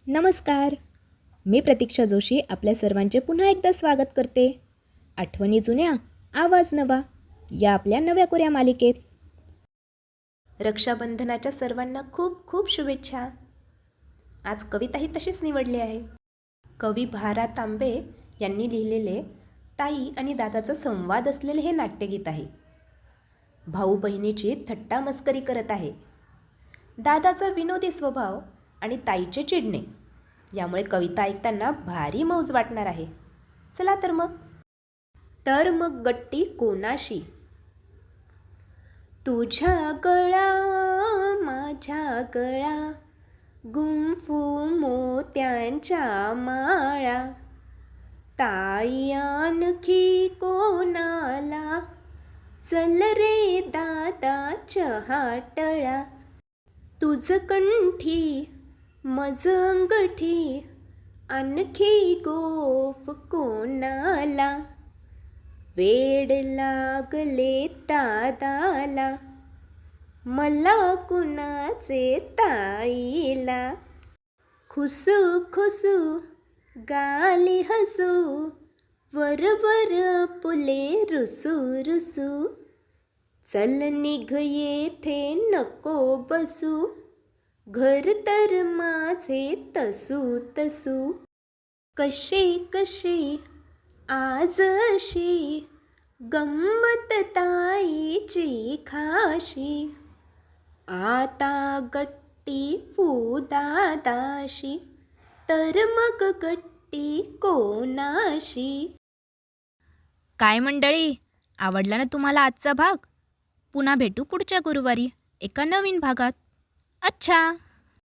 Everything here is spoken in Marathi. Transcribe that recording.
नमस्कार. मी प्रतीक्षा जोशी आपल्या सर्वांचे पुन्हा एकदा स्वागत करते. आठवणी जुन्या, आवाज नवा या आपल्या नव्या कोऱ्या मालिकेत. रक्षाबंधनाच्या सर्वांना खूप खूप शुभेच्छा. आज कविताही तशीच निवडली आहे. कवी भा. तांबे यांनी लिहिलेले ताई आणि दादाचा संवाद असलेले हे नाट्यगीत आहे. भाऊ बहिणीची थट्टा मस्करी करत आहे. दादाचा विनोदी स्वभाव आणि ताईचे चिडणे यामुळे कविता ऐकताना भारी मौज वाटणार आहे. चला तर मग गट्टी कोणाशी. तुझ्या गळा माझ्या गळा गुंफू मोत्यांच्या माळा, ताई आणखी कोणाला, चल रे दादा चहा टळा. तुझ कंठी मज अंगठी आणखी गोफ कोणाला, वेड लागले दादाला मला कुणाचे ताईला. खुसू खुसू गाली हसू वर वर पुले रुसू रुसू, चल निघ येथे नको बसू, घर तर माझे तसू तसू. कशी कशी आज अशी गंमत ताईची खाशी, आता गट्टी फू दादाशी, तर मग गट्टी कोणाशी. काय मंडळी, आवडला ना तुम्हाला आजचा भाग? पुन्हा भेटू पुढच्या गुरुवारी एका नवीन भागात. अच्छा.